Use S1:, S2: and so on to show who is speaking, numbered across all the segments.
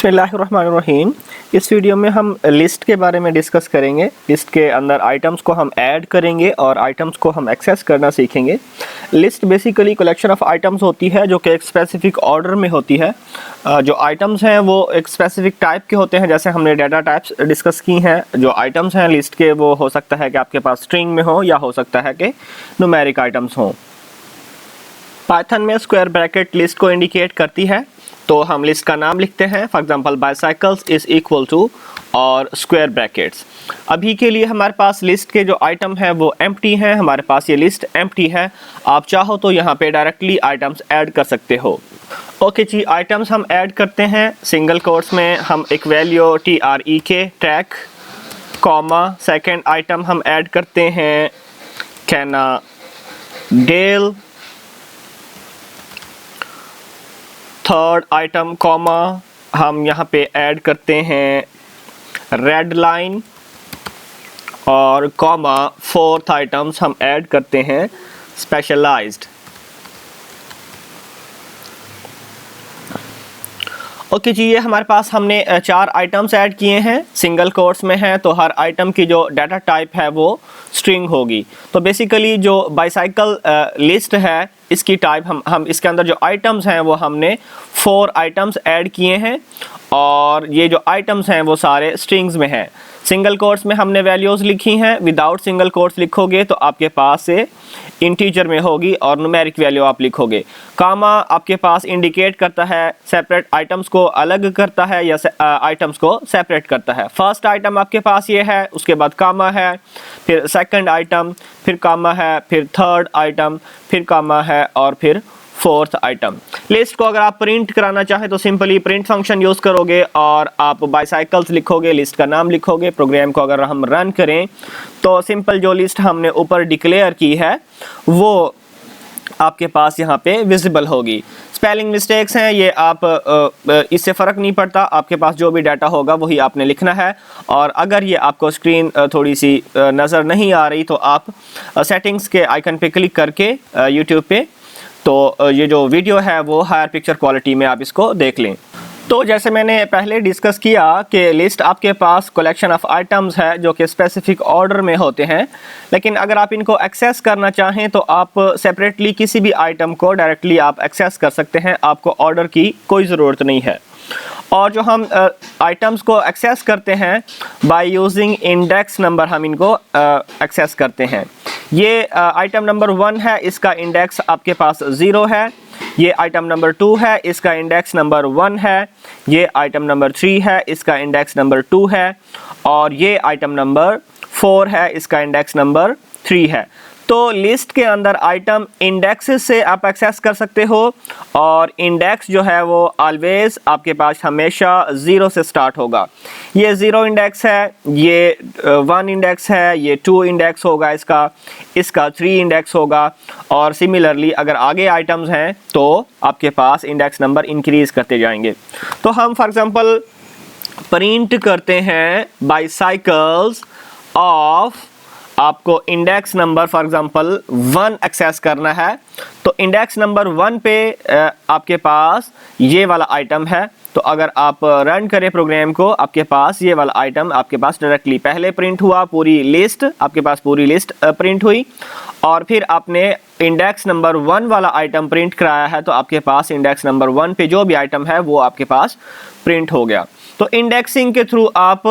S1: बिस्मिल्लाहिर्रहमानिर्रहीम। इस वीडियो में हम लिस्ट के बारे में डिस्कस करेंगे। लिस्ट के अंदर आइटम्स को हम ऐड करेंगे और आइटम्स को हम एक्सेस करना सीखेंगे। List basically collection of items होती है जो कि एक स्पेसिफिक ऑर्डर में होती है। जो आइटम्स हैं वो एक स्पेसिफिक टाइप के होते हैं, जैसे हमने डाटा टाइप्स डिस्कस की हैं। जो आइटम्स हैं लिस्ट के वो हो सकता है कि आपके पास स्ट्रिंग में हो या हो सकता है कि न्यूमेरिक आइटम्स हों। पाइथन में स्क्वायर ब्रैकेट लिस्ट को इंडिकेट करती है, तो हम लिस्ट का नाम लिखते हैं। For example bicycles is equal to और स्क्वायर ब्रैकेट्स। अभी के लिए हमारे पास लिस्ट के जो आइटम है वो एम्प्टी हैं, हमारे पास ये लिस्ट एम्प्टी है। आप चाहो तो यहाँ पे डायरेक्टली आइटम्स ऐड कर सकते हो। ओके जी, आइटम्स हम ऐड करते हैं। सिंगल कोट्स में हम एक value TREK track comma, second item हम ऐड करते हैं कैना डेल, थर्ड आइटम कॉमा हम यहाँ पे ऐड करते हैं रेड लाइन, और कॉमा फोर्थ आइटम्स हम ऐड करते हैं स्पेशलाइज्ड। ओके जी, ये हमारे पास हमने 4 आइटम्स ऐड किए हैं। सिंगल कोट्स में है तो हर आइटम की जो डाटा टाइप है वो स्ट्रिंग होगी। तो बेसिकली जो बाइसाइकिल लिस्ट है इसकी टाइप हम इसके अंदर जो आइटम्स हैं वो हमने 4 आइटम्स ऐड किए हैं, और ये जो आइटम्स हैं वो सारे स्ट्रिंग्स में हैं। सिंगल कोट्स में हमने वैल्यूज़ लिखी हैं। विदाउट सिंगल कोट्स लिखोगे तो आपके पास से इंटीजर में होगी और न्यूमेरिक वैल्यू आप लिखोगे। कामा आपके पास इंडिकेट करता है, सेपरेट आइटम्स को अलग करता है या आइटम्स को सेपरेट करता है। फर्स्ट आइटम आपके पास ये है, उसके बाद कामा है, फिर सेकंड आइटम, फिर कामा है, फिर थर्ड आइटम, फिर कामा है, और फिर फोर्थ आइटम। लिस्ट को अगर आप प्रिंट कराना चाहें तो सिंपली प्रिंट फंक्शन यूज़ करोगे और आप बाइसाइकिल्स लिखोगे, लिस्ट का नाम लिखोगे। प्रोग्राम को अगर हम रन करें तो सिंपल जो लिस्ट हमने ऊपर डिक्लेयर की है वो आपके पास यहाँ पे विजिबल होगी। स्पेलिंग मिस्टेक्स हैं, ये आप इससे फ़र्क नहीं पड़ता, आपके पास जो भी डाटा होगा वही आपने लिखना है। और अगर ये आपको स्क्रीन थोड़ी सी नज़र नहीं आ रही तो आप सेटिंग्स के आइकन पे क्लिक करके यूट्यूब पे तो ये जो वीडियो है वो हायर पिक्चर क्वालिटी में आप इसको देख लें। तो जैसे मैंने पहले डिस्कस किया कि लिस्ट आपके पास कलेक्शन ऑफ आइटम्स है जो कि स्पेसिफिक ऑर्डर में होते हैं, लेकिन अगर आप इनको एक्सेस करना चाहें तो आप सेपरेटली किसी भी आइटम को डायरेक्टली आप एक्सेस कर सकते हैं। आपको ऑर्डर की कोई ज़रूरत नहीं है। और जो हम आइटम्स को एक्सेस करते हैं बाय यूजिंग इंडेक्स नंबर, हम इनको एक्सेस करते हैं। ये आइटम नंबर 1 है, इसका इंडेक्स आपके पास 0 है। ये आइटम नंबर 2 है, इसका इंडेक्स नंबर 1 है। ये आइटम नंबर 3 है, इसका इंडेक्स नंबर 2 है। और ये आइटम नंबर 4 है, इसका इंडेक्स नंबर 3 है। तो लिस्ट के अंदर आइटम इंडेक्सेस से आप एक्सेस कर सकते हो, और इंडेक्स जो है वो ऑलवेज आपके पास हमेशा 0 से स्टार्ट होगा। ये 0 इंडेक्स है, ये 1 इंडेक्स है, ये 2 इंडेक्स होगा, इसका 3 इंडेक्स होगा। और सिमिलरली अगर आगे आइटम्स हैं तो आपके पास इंडेक्स नंबर इंक्रीज करते जाएंगे। तो हम फॉर एग्जांपल प्रिंट करते हैं बाइसाइकिल्स ऑफ, आपको index number for example 1 access करना है, तो इंडेक्स नंबर 1 पे आपके पास ये वाला आइटम है। तो अगर आप रन करें प्रोग्राम को, आपके पास ये वाला आइटम आपके पास डायरेक्टली पहले प्रिंट हुआ, पूरी लिस्ट आपके पास पूरी लिस्ट प्रिंट हुई। और फिर आपने इंडेक्स नंबर 1 वाला आइटम प्रिंट कराया है तो आपके पास इंडेक्स नंबर 1 पे जो भी आइटम है वो आपके पास प्रिंट हो गया। तो इंडेक्सिंग के थ्रू आप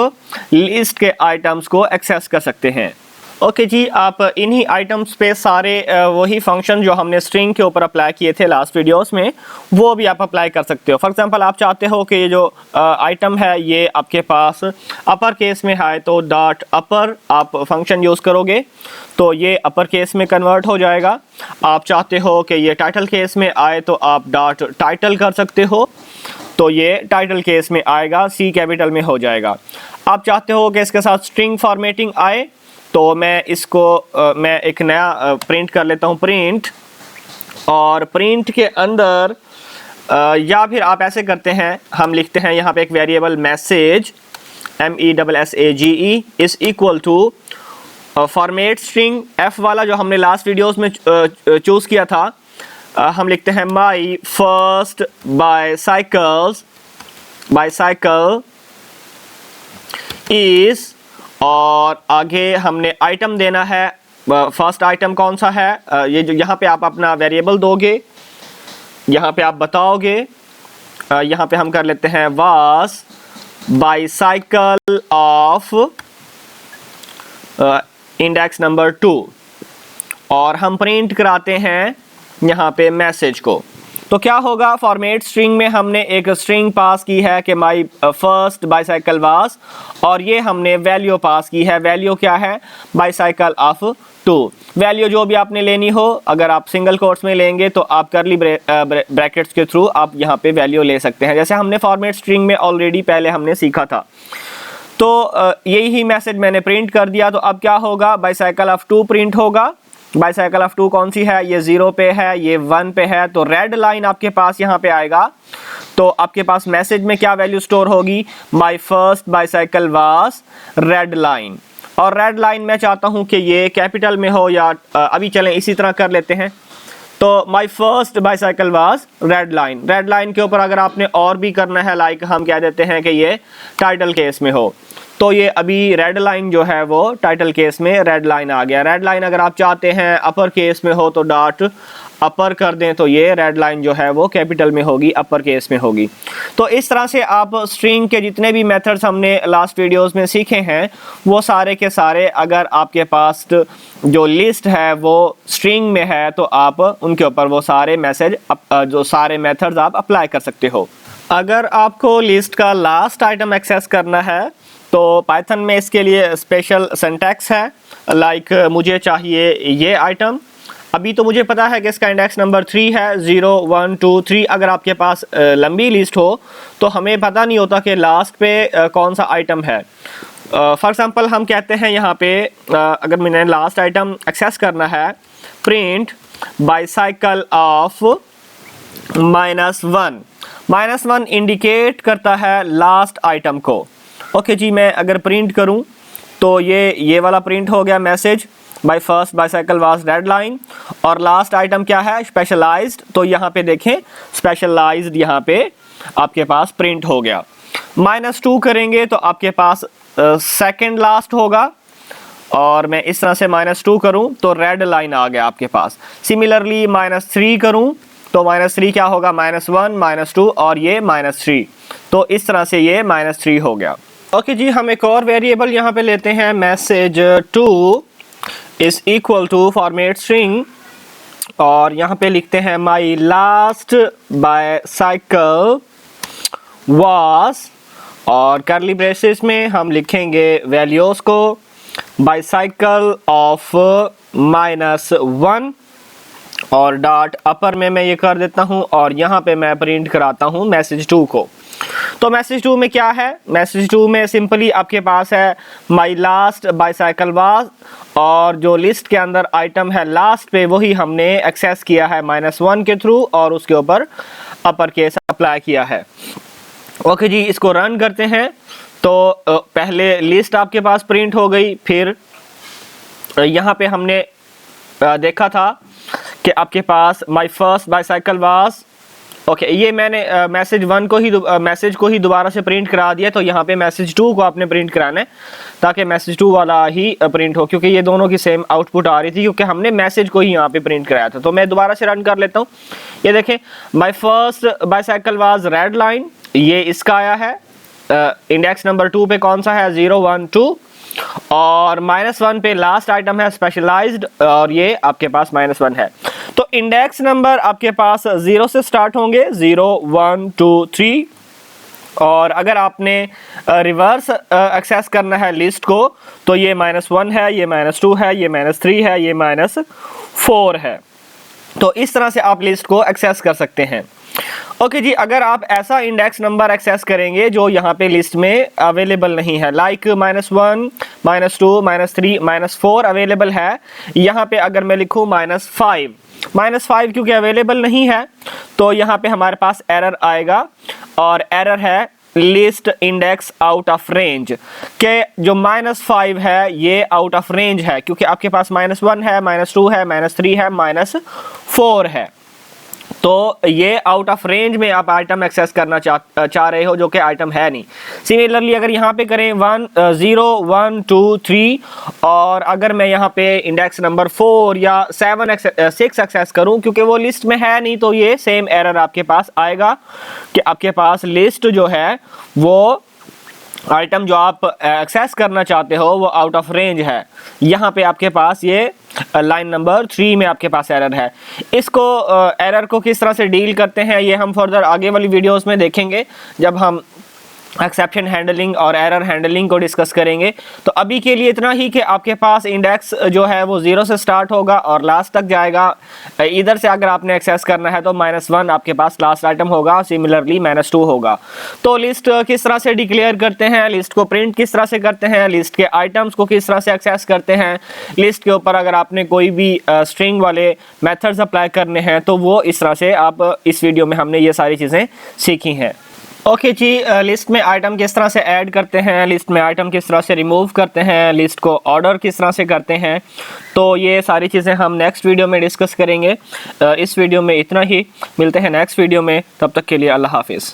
S1: लिस्ट के आइटम्स को एक्सेस कर सकते हैं। ओके जी, आप इन्हीं आइटम्स पे सारे वही फंक्शन जो हमने स्ट्रिंग के ऊपर अप्लाई किए थे लास्ट वीडियोस में वो भी आप अप्लाई कर सकते हो। फॉर एग्जांपल आप चाहते हो कि ये जो आइटम है ये आपके पास अपर केस में है तो डॉट अपर आप फंक्शन यूज़ करोगे तो ये अपर केस में कन्वर्ट हो जाएगा। आप चाहते हो कि ये टाइटल केस में आए तो आप डॉट टाइटल कर सकते हो, तो ये टाइटल केस में आएगा, C कैपिटल में हो जाएगा। आप चाहते हो कि इसके साथ स्ट्रिंग फॉर्मेटिंग आए तो मैं इसको मैं एक नया प्रिंट कर लेता हूँ, प्रिंट, और प्रिंट के अंदर या फिर आप ऐसे करते हैं, हम लिखते हैं यहाँ पे एक variable message MESSAGE is equal to format string F वाला जो हमने लास्ट वीडियोस में चूज़ किया था। हम लिखते हैं my first bicycles bicycle is, और आगे हमने आइटम देना है। फर्स्ट आइटम कौन सा है, ये जो यहाँ पे आप अपना वेरिएबल दोगे, यहाँ पे आप बताओगे। यहाँ पे हम कर लेते हैं वास बाईसाइकिल ऑफ इंडेक्स नंबर 2, और हम प्रिंट कराते हैं यहाँ पे मैसेज को। तो क्या होगा, फॉर्मेट स्ट्रिंग में हमने एक स्ट्रिंग पास की है कि माई फर्स्ट बाईसाइकिल वास, और ये हमने वैल्यू पास की है। वैल्यू क्या है, बाईसाइकिल ऑफ 2। वैल्यू जो भी आपने लेनी हो, अगर आप सिंगल कोट्स में लेंगे तो आप करली ब्रैकेट्स के थ्रू आप यहाँ पे वैल्यू ले सकते हैं, जैसे हमने फॉर्मेट स्ट्रिंग में ऑलरेडी पहले हमने सीखा था। तो यही मैसेज मैंने प्रिंट कर दिया। तो अब क्या होगा, बाईसाइकिल ऑफ 2 प्रिंट होगा। बाईसाइकिल ऑफ 2 कौन सी है, ये 0 पे है, ये 1 पे है, तो रेड लाइन आपके पास यहाँ पे आएगा। तो आपके पास मैसेज में क्या वैल्यू स्टोर होगी, माई फर्स्ट बाईसाइकिल वास रेड लाइन। और रेड लाइन मैं चाहता हूँ कि ये कैपिटल में हो, या अभी चलें इसी तरह कर लेते हैं। तो माई फर्स्ट बाईसाइकिल वास रेड लाइन। रेड लाइन के ऊपर अगर आपने और भी करना है, लाइक हम कह देते हैं कि ये टाइटल केस में हो, तो ये अभी रेड लाइन जो है वो टाइटल केस में रेड लाइन आ गया। रेड लाइन अगर आप चाहते हैं अपर केस में हो तो डॉट अपर कर दें, तो ये रेड लाइन जो है वो कैपिटल में होगी, अपर केस में होगी। तो इस तरह से आप स्ट्रिंग के जितने भी मेथड्स हमने लास्ट वीडियोस में सीखे हैं, वो सारे के सारे अगर आपके पास जो लिस्ट है वो स्ट्रिंग में है, तो आप उनके ऊपर वो सारे मैसेज जो सारे मेथड्स आप अप्लाई कर सकते हो। अगर आपको लिस्ट का लास्ट आइटम एक्सेस करना है तो पाइथन में इसके लिए स्पेशल सिंटैक्स है। लाइक मुझे चाहिए ये आइटम, अभी तो मुझे पता है कि इसका इंडेक्स नंबर 3 है, 0 1 2 3। अगर आपके पास लंबी लिस्ट हो तो हमें पता नहीं होता कि लास्ट पे कौन सा आइटम है। फॉर एग्जांपल हम कहते हैं यहाँ पे अगर मैंने लास्ट आइटम एक्सेस करना है, प्रिंट बाईसाइकिल ऑफ -1। -1 इंडिकेट करता है लास्ट आइटम को। ओके जी, मैं अगर प्रिंट करूं तो ये वाला प्रिंट हो गया मैसेज, माई फर्स्ट बाईसाइकिल वास रेड लाइन, और लास्ट आइटम क्या है, स्पेशलाइज्ड। तो यहाँ पे देखें स्पेशलाइज्ड यहाँ पे आपके पास प्रिंट हो गया। -2 करेंगे तो आपके पास सेकंड लास्ट होगा, और मैं इस तरह से -2 करूं तो रेड लाइन आ गया आपके पास। सिमिलरली -3 करूं तो -3 क्या होगा, -1 -2 और ये -3। तो इस तरह से ये -3 हो गया। ओके जी, हम एक और वेरिएबल यहाँ पे लेते हैं, message 2 is equal to format string, और यहाँ पे लिखते हैं माई लास्ट बाईसाइकिल वास, और करली ब्रेसेस में हम लिखेंगे वैल्यूज को, बाईसाइकिल ऑफ -1, और डॉट अपर में मैं ये कर देता हूँ, और यहाँ पे मैं प्रिंट कराता हूँ मैसेज 2 को। तो मैसेज 2 में क्या है, मैसेज 2 में सिंपली आपके पास है माई लास्ट बाईसाइकिल वास, और जो लिस्ट के अंदर आइटम है लास्ट पे वही हमने एक्सेस किया है -1 के थ्रू, और उसके ऊपर अपर केस अप्लाई किया है। ओके जी, इसको रन करते हैं। तो पहले लिस्ट आपके पास प्रिंट हो गई, फिर यहाँ पे हमने देखा था कि आपके पास माई फर्स्ट बाईसाइकिल वास। ओके, ये मैंने मैसेज 1 को ही मैसेज को ही दोबारा से प्रिंट करा दिया। तो यहाँ पे मैसेज 2 को आपने प्रिंट कराना है ताकि मैसेज 2 वाला ही प्रिंट हो, क्योंकि ये दोनों की सेम आउटपुट आ रही थी, क्योंकि हमने मैसेज को ही यहाँ पे प्रिंट कराया था। तो मैं दोबारा से रन कर लेता हूँ। ये देखें, my first bicycle was red line, ये इसका आया है। इंडेक्स नंबर 2 पे कौन सा है, 0 1 2, और -1 पे लास्ट आइटम है स्पेशलाइज्ड, और ये आपके पास -1 है। तो इंडेक्स नंबर आपके पास 0 से स्टार्ट होंगे, 0 1 2 3, और अगर आपने रिवर्स एक्सेस करना है लिस्ट को तो ये -1 है, ये -2 है, ये -3 है, ये -4 है। तो इस तरह से आप लिस्ट को एक्सेस कर सकते हैं। ओके जी, अगर आप ऐसा इंडेक्स नंबर एक्सेस करेंगे जो यहाँ पे लिस्ट में अवेलेबल नहीं है, लाइक -1 -2 -3 -4 अवेलेबल है, यहाँ पे अगर मैं लिखूँ -5 क्योंकि अवेलेबल नहीं है, तो यहाँ पे हमारे पास एरर आएगा, और एरर है list index out of range, के जो -5 है ये आउट ऑफ रेंज है, क्योंकि आपके पास -1 है, -2 है, -3 है, -4 है। तो ये आउट ऑफ रेंज में आप आइटम एक्सेस करना चाह रहे हो, जो कि आइटम है नहीं। सिमिलरली अगर यहाँ पे करें 1 0 1 2 3 और अगर मैं यहाँ पे इंडेक्स नंबर 4 या 6 एक्सेस करूँ, क्योंकि वो लिस्ट में है नहीं, तो ये सेम एरर आपके पास आएगा कि आपके पास लिस्ट जो है वो आइटम जो आप एक्सेस करना चाहते हो वो आउट ऑफ रेंज है। यहाँ पे आपके पास ये लाइन नंबर 3 में आपके पास एरर है। इसको एरर को किस तरह से डील करते हैं ये हम फर्दर आगे वाली वीडियोस में देखेंगे, जब हम एक्सेप्शन हैंडलिंग और एरर हैंडलिंग को डिस्कस करेंगे। तो अभी के लिए इतना ही कि आपके पास इंडेक्स जो है वो 0 से स्टार्ट होगा और लास्ट तक जाएगा। इधर से अगर आपने एक्सेस करना है तो -1 आपके पास लास्ट आइटम होगा, सिमिलरली -2 होगा। तो लिस्ट किस तरह से डिक्लेयर करते हैं, लिस्ट को प्रिंट किस तरह से करते हैं, लिस्ट के आइटम्स को किस तरह से एक्सेस करते हैं, लिस्ट के ऊपर अगर आपने कोई भी स्ट्रिंग वाले मेथड्स अप्लाई करने हैं तो वो इस तरह से आप इस वीडियो में हमने ये सारी चीज़ें सीखी हैं। ओके जी, लिस्ट में आइटम किस तरह से ऐड करते हैं, लिस्ट में आइटम किस तरह से रिमूव करते हैं, लिस्ट को ऑर्डर किस तरह से करते हैं, तो ये सारी चीज़ें हम नेक्स्ट वीडियो में डिस्कस करेंगे। इस वीडियो में इतना ही, मिलते हैं नेक्स्ट वीडियो में, तब तक के लिए अल्लाह हाफिज़।